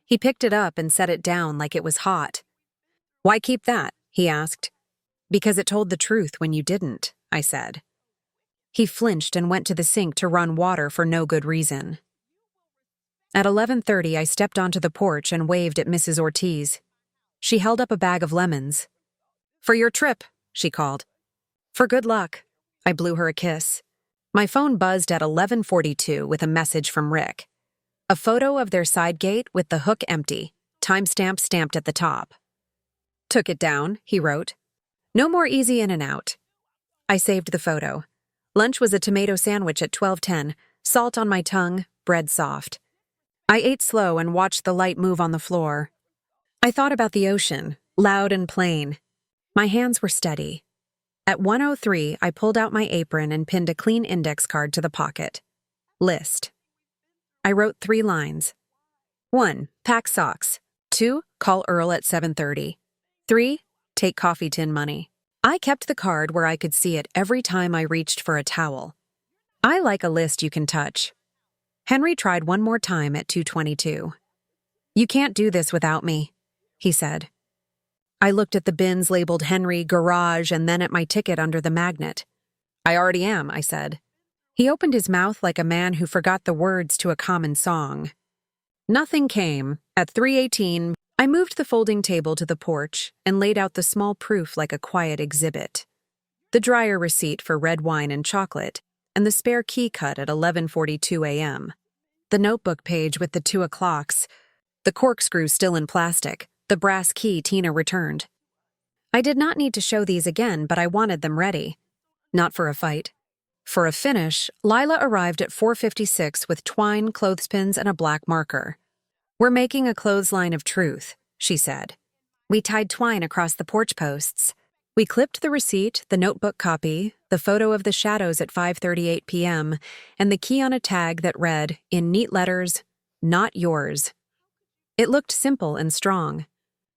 He picked it up and set it down like it was hot. Why keep that? He asked. Because it told the truth when you didn't, I said. He flinched and went to the sink to run water for no good reason. At 11:30, I stepped onto the porch and waved at Mrs. Ortiz. She held up a bag of lemons. For your trip, she called. For good luck. I blew her a kiss. My phone buzzed at 11:42 with a message from Rick. A photo of their side gate with the hook empty, timestamp stamped at the top. Took it down, he wrote. No more easy in and out. I saved the photo. Lunch was a tomato sandwich at 12:10, salt on my tongue, bread soft. I ate slow and watched the light move on the floor. I thought about the ocean, loud and plain. My hands were steady. At 1:03, I pulled out my apron and pinned a clean index card to the pocket. List. I wrote 3 lines. 1. Pack socks. 2. Call Earl at 7:30. 3. Take coffee tin money. I kept the card where I could see it every time I reached for a towel. I like a list you can touch. Henry tried one more time at 2:22. You can't do this without me, he said. I looked at the bins labeled Henry, garage, and then at my ticket under the magnet. I already am, I said. He opened his mouth like a man who forgot the words to a common song. Nothing came. At 3:18, I moved the folding table to the porch and laid out the small proof like a quiet exhibit. The dryer receipt for red wine and chocolate, and the spare key cut at 11:42 a.m. The notebook page with the 2 o'clocks, the corkscrew still in plastic, the brass key Tina returned. I did not need to show these again, but I wanted them ready. Not for a fight. For a finish, Lila arrived at 4:56 with twine, clothespins, and a black marker. We're making a clothesline of truth, she said. We tied twine across the porch posts. We clipped the receipt, the notebook copy, the photo of the shadows at 5:38 p.m., and the key on a tag that read, in neat letters, not yours. It looked simple and strong.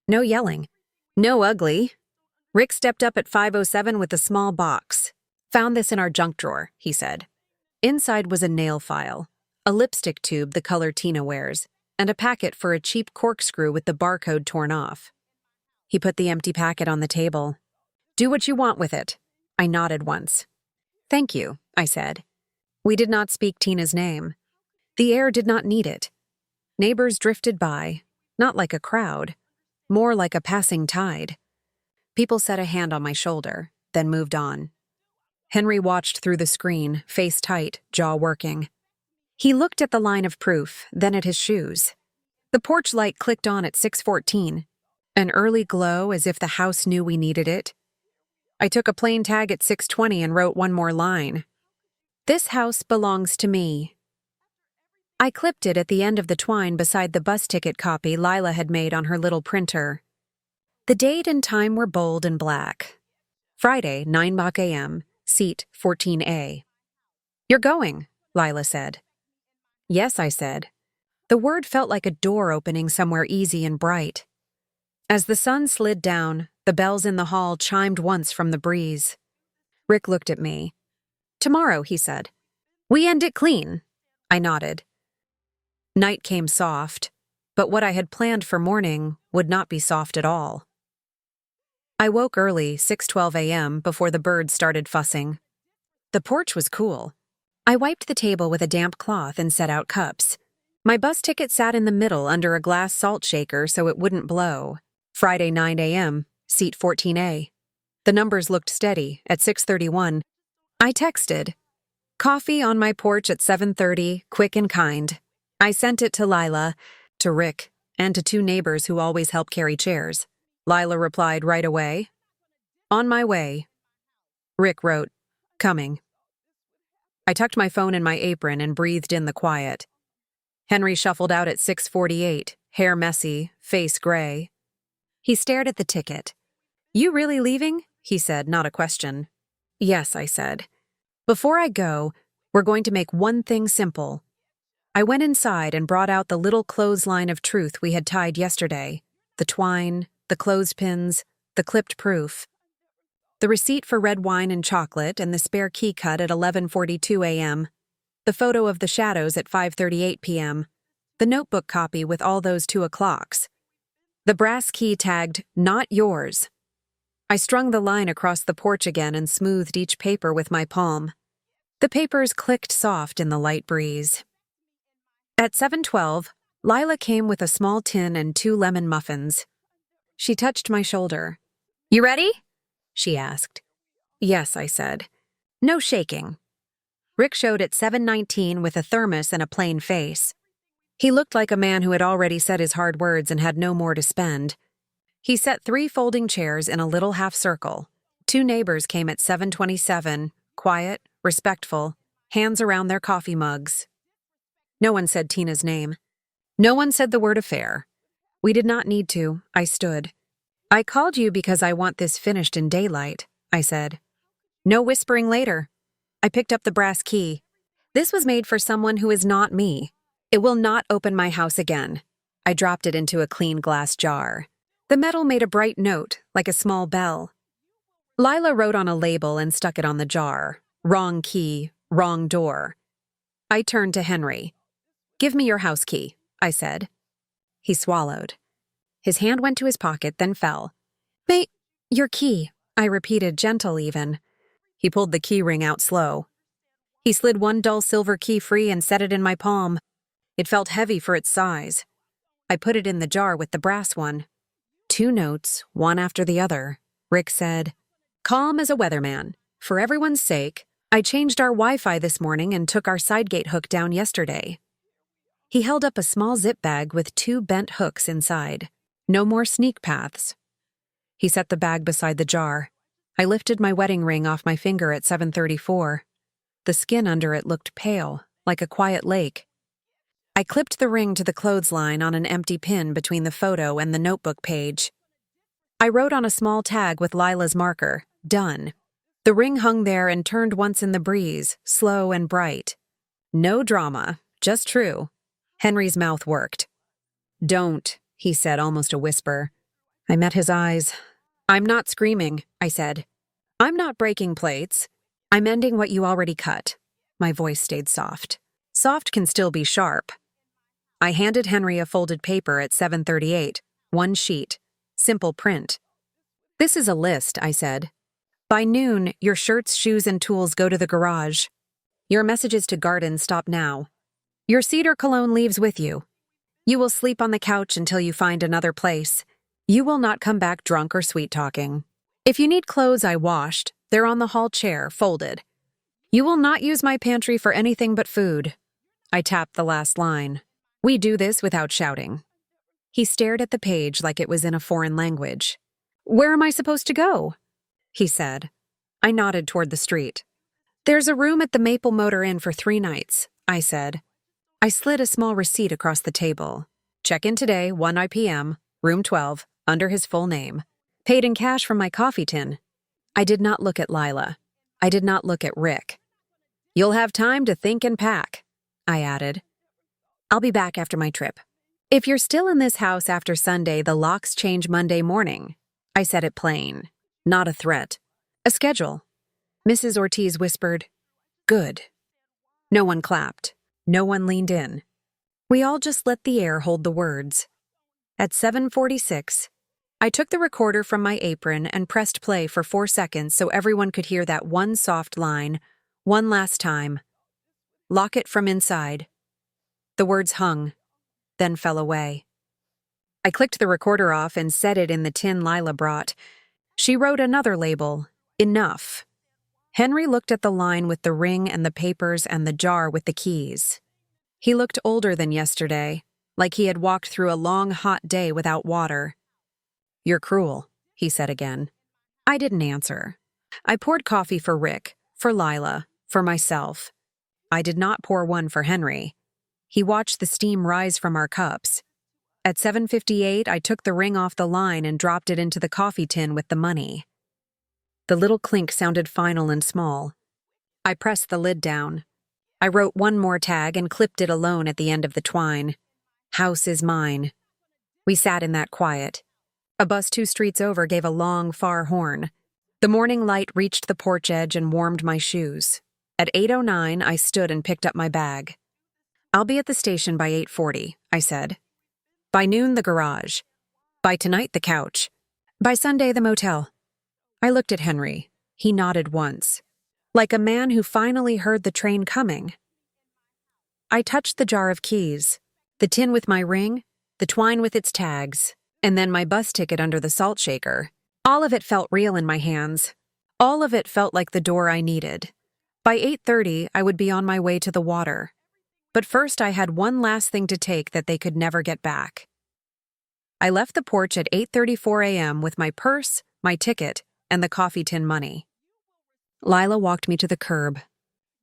No yelling. No ugly. Rick stepped up at 5:07 with a small box. Found this in our junk drawer, he said. Inside was a nail file, a lipstick tube the color Tina wears, and a packet for a cheap corkscrew with the barcode torn off. He put the empty packet on the table. Do what you want with it. I nodded once. Thank you, I said. We did not speak Tina's name. The air did not need it. Neighbors drifted by, not like a crowd, more like a passing tide. People set a hand on my shoulder, then moved on. Henry watched through the screen, face tight, jaw working. He looked at the line of proof, then at his shoes. The porch light clicked on at 6:14, an early glow as if the house knew we needed it. I took a plain tag at 6:20 and wrote one more line. This house belongs to me. I clipped it at the end of the twine beside the bus ticket copy Lila had made on her little printer. The date and time were bold and black. Friday, 9 a.m., seat 14A. You're going, Lila said. Yes, I said. The word felt like a door opening somewhere easy and bright. As the sun slid down, the bells in the hall chimed once from the breeze. Rick looked at me. Tomorrow, he said. We end it clean, I nodded. Night came soft, but what I had planned for morning would not be soft at all. I woke early, 6:12 a.m., before the birds started fussing. The porch was cool. I wiped the table with a damp cloth and set out cups. My bus ticket sat in the middle under a glass salt shaker so it wouldn't blow. Friday, 9 a.m., seat 14A. The numbers looked steady at 6:31. I texted, "Coffee on my porch at 7:30, quick and kind." I sent it to Lila, to Rick, and to 2 neighbors who always help carry chairs. Lila replied right away, "On my way." Rick wrote, "Coming." I tucked my phone in my apron and breathed in the quiet. Henry shuffled out at 6:48, hair messy, face gray. He stared at the ticket. "You really leaving?" he said, not a question. "Yes," I said. "Before I go, we're going to make one thing simple." I went inside and brought out the little clothesline of truth we had tied yesterday, the twine, the clothespins, the clipped proof. The receipt for red wine and chocolate and the spare key cut at 11:42 a.m., the photo of the shadows at 5:38 p.m., the notebook copy with all those 2 o'clocks, the brass key tagged, "Not yours." I strung the line across the porch again and smoothed each paper with my palm. The papers clicked soft in the light breeze. At 7:12, Lila came with a small tin and 2 lemon muffins. She touched my shoulder. "You ready?" she asked. "Yes," I said. "No shaking." Rick showed at 7:19 with a thermos and a plain face. He looked like a man who had already said his hard words and had no more to spend. He set 3 folding chairs in a little half circle. 2 neighbors came at 7:27, quiet, respectful, hands around their coffee mugs. No one said Tina's name. No one said the word affair. We did not need to. I stood. "I called you because I want this finished in daylight," I said. "No whispering later." I picked up the brass key. "This was made for someone who is not me. It will not open my house again." I dropped it into a clean glass jar. The metal made a bright note, like a small bell. Lila wrote on a label and stuck it on the jar. "Wrong key, wrong door." I turned to Henry. "Give me your house key," I said. He swallowed. His hand went to his pocket, then fell. Your key," I repeated, gentle even. He pulled the key ring out slow. He slid 1 dull silver key free and set it in my palm. It felt heavy for its size. I put it in the jar with the brass one. 2 notes, one after the other. Rick said, "Calm as a weatherman. For everyone's sake, I changed our Wi-Fi this morning and took our side gate hook down yesterday." He held up a small zip bag with 2 bent hooks inside. No more sneak paths. He set the bag beside the jar. I lifted my wedding ring off my finger at 7:34. The skin under it looked pale, like a quiet lake. I clipped the ring to the clothesline on an empty pin between the photo and the notebook page. I wrote on a small tag with Lila's marker, "Done." The ring hung there and turned once in the breeze, slow and bright. No drama, just true. Henry's mouth worked. "Don't," he said, almost a whisper. I met his eyes. "I'm not screaming," I said. "I'm not breaking plates. I'm ending what you already cut." My voice stayed soft. Soft can still be sharp. I handed Henry a folded paper at 7:38, 1 sheet, simple print. "This is a list," I said. "By noon, your shirts, shoes, and tools go to the garage. Your messages to Garden stop now. Your cedar cologne leaves with you. You will sleep on the couch until you find another place. You will not come back drunk or sweet-talking. If you need clothes I washed, they're on the hall chair, folded. You will not use my pantry for anything but food." I tapped the last line. "We do this without shouting." He stared at the page like it was in a foreign language. "Where am I supposed to go?" he said. I nodded toward the street. "There's a room at the Maple Motor Inn for 3 nights, I said. I slid a small receipt across the table. "Check in today, 1 p.m., room 12, under his full name. Paid in cash from my coffee tin." I did not look at Lila. I did not look at Rick. "You'll have time to think and pack," I added. "I'll be back after my trip. If you're still in this house after Sunday, the locks change Monday morning." I said it plain, not a threat. "A schedule." Mrs. Ortiz whispered, "Good." No one clapped. No one leaned in. We all just let the air hold the words. At 7:46, I took the recorder from my apron and pressed play for 4 seconds so everyone could hear that one soft line, one last time. Lock it from inside. The words hung, then fell away. I clicked the recorder off and set it in the tin Lila brought. She wrote another label, enough. Henry looked at the line with the ring and the papers and the jar with the keys. He looked older than yesterday, like he had walked through a long, hot day without water. "You're cruel," he said again. I didn't answer. I poured coffee for Rick, for Lila, for myself. I did not pour one for Henry. He watched the steam rise from our cups. At 7:58, I took the ring off the line and dropped it into the coffee tin with the money. The little clink sounded final and small. I pressed the lid down. I wrote one more tag and clipped it alone at the end of the twine. "House is mine." We sat in that quiet. A bus 2 streets over gave a long, far horn. The morning light reached the porch edge and warmed my shoes. At 8:09, I stood and picked up my bag. "I'll be at the station by 8:40, I said. By noon, the garage. By tonight, the couch. By Sunday, the motel. I looked at Henry. He nodded once, like a man who finally heard the train coming. I touched the jar of keys, the tin with my ring, the twine with its tags, and then my bus ticket under the salt shaker. All of it felt real in my hands. All of it felt like the door I needed. By 8:30, I would be on my way to the water. But first I had one last thing to take that they could never get back. I left the porch at 8:34 a.m. with my purse, my ticket, and the coffee tin money. Lila walked me to the curb.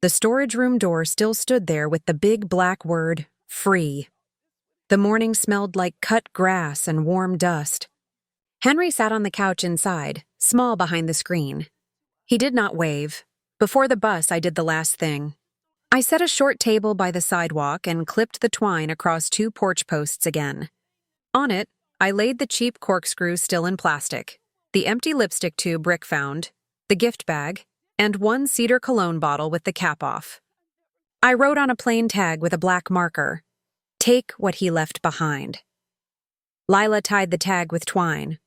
The storage room door still stood there with the big black word, free. The morning smelled like cut grass and warm dust. Henry sat on the couch inside, small behind the screen. He did not wave. Before the bus, I did the last thing. I set a short table by the sidewalk and clipped the twine across 2 porch posts again. On it, I laid the cheap corkscrew still in plastic, the empty lipstick tube Rick found, the gift bag, and 1 cedar cologne bottle with the cap off. I wrote on a plain tag with a black marker, "Take what he left behind." Lila tied the tag with twine.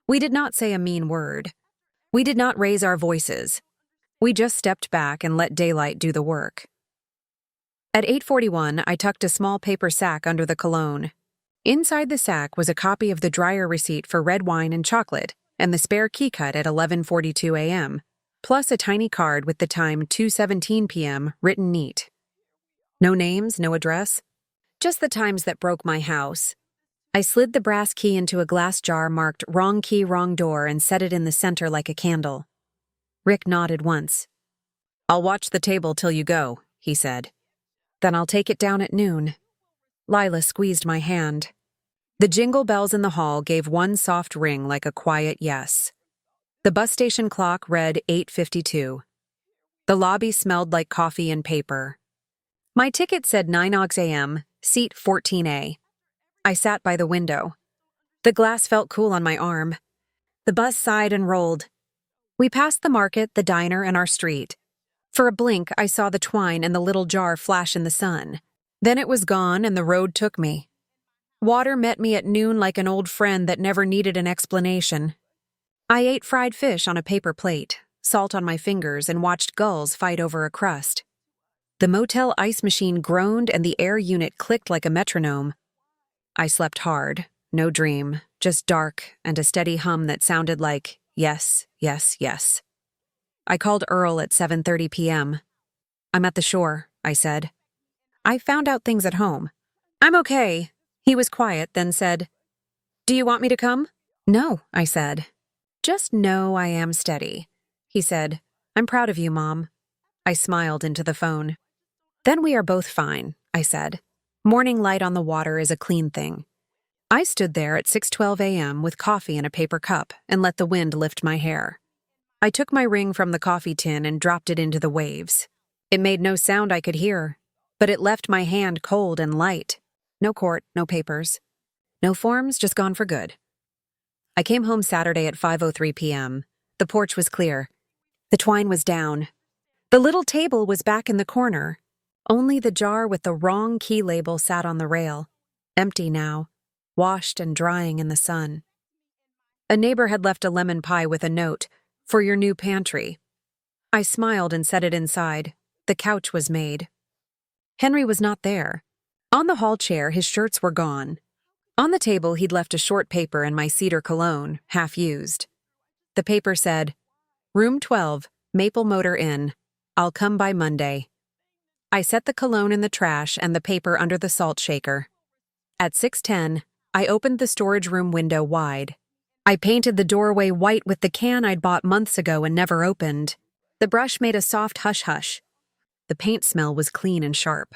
We did not say a mean word. We did not raise our voices. We just stepped back and let daylight do the work. At 8:41, I tucked a small paper sack under the cologne. Inside the sack was a copy of the dryer receipt for red wine and chocolate and the spare key cut at 11:42 a.m., plus a tiny card with the time 2:17 p.m. written neat. No names, no address, just the times that broke my house. I slid the brass key into a glass jar marked "Wrong Key, Wrong Door" and set it in the center like a candle. Rick nodded once. "I'll watch the table till you go," he said. "Then I'll take it down at noon." Lila squeezed my hand. The jingle bells in the hall gave one soft ring like a quiet yes. The bus station clock read 8:52. The lobby smelled like coffee and paper. My ticket said 9 a.m., seat 14A. I sat by the window. The glass felt cool on my arm. The bus sighed and rolled. We passed the market, the diner, and our street. For a blink, I saw the twine and the little jar flash in the sun. Then it was gone and the road took me. Water met me at noon like an old friend that never needed an explanation. I ate fried fish on a paper plate, salt on my fingers, and watched gulls fight over a crust. The motel ice machine groaned and the air unit clicked like a metronome. I slept hard, no dream, just dark and a steady hum that sounded like yes, yes, yes. I called Earl at 7:30 p.m. "I'm at the shore," I said. "I found out things at home." "I'm okay." He was quiet, then said, "Do you want me to come?" "No," I said. "Just know I am steady." He said, "I'm proud of you, Mom." I smiled into the phone. "Then we are both fine," I said. "Morning light on the water is a clean thing." I stood there at 6:12 a.m. with coffee in a paper cup and let the wind lift my hair. I took my ring from the coffee tin and dropped it into the waves. It made no sound I could hear, but it left my hand cold and light. No court, no papers. No forms, just gone for good. I came home Saturday at 5:03 p.m. The porch was clear. The twine was down. The little table was back in the corner. Only the jar with the wrong key label sat on the rail, empty now, washed and drying in the sun. A neighbor had left a lemon pie with a note, "For your new pantry." I smiled and set it inside. The couch was made. Henry was not there. On the hall chair, his shirts were gone. On the table, he'd left a short paper and my cedar cologne, half used. The paper said, "Room 12, Maple Motor Inn. I'll come by Monday." I set the cologne in the trash and the paper under the salt shaker. At 6:10, I opened the storage room window wide. I painted the doorway white with the can I'd bought months ago and never opened. The brush made a soft hush-hush. The paint smell was clean and sharp.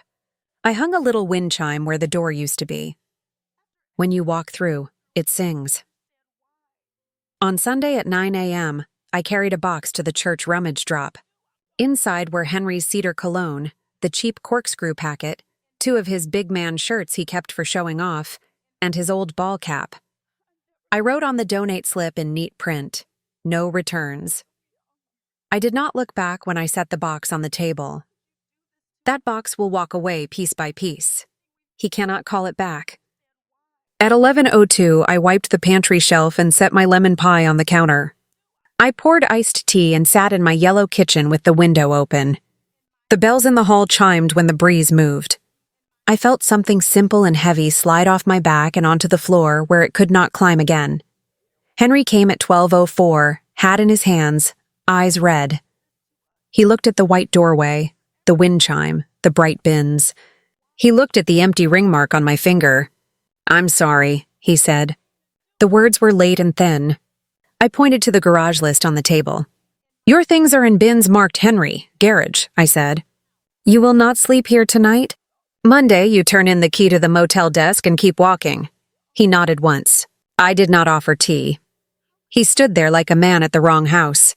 I hung a little wind chime where the door used to be. When you walk through, it sings. On Sunday at 9 a.m., I carried a box to the church rummage drop. Inside were Henry's cedar cologne, the cheap corkscrew packet, 2 of his big man shirts he kept for showing off, and his old ball cap. I wrote on the donate slip in neat print, "No returns." I did not look back when I set the box on the table. That box will walk away piece by piece. He cannot call it back. At 11:02, I wiped the pantry shelf and set my lemon pie on the counter. I poured iced tea and sat in my yellow kitchen with the window open. The bells in the hall chimed when the breeze moved. I felt something simple and heavy slide off my back and onto the floor where it could not climb again. Henry came at 12:04, hat in his hands, eyes red. He looked at the white doorway, the wind chime, the bright bins. He looked at the empty ring mark on my finger. "I'm sorry," he said. The words were late and thin. I pointed to the garage list on the table. "Your things are in bins marked Henry, garage," I said. "You will not sleep here tonight? Monday, you turn in the key to the motel desk and keep walking." He nodded once. I did not offer tea. He stood there like a man at the wrong house.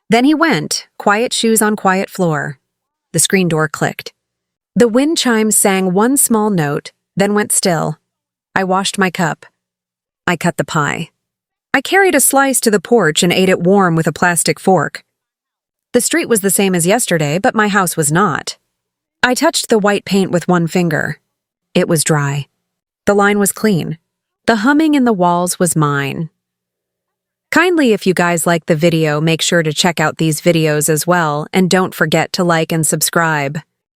Then he went, quiet shoes on quiet floor. The screen door clicked. The wind chimes sang one small note, then went still. I washed my cup. I cut the pie. I carried a slice to the porch and ate it warm with a plastic fork. The street was the same as yesterday, but my house was not. I touched the white paint with one finger. It was dry. The line was clean. The humming in the walls was mine. Kindly, if you guys like the video, make sure to check out these videos as well, and don't forget to like and subscribe.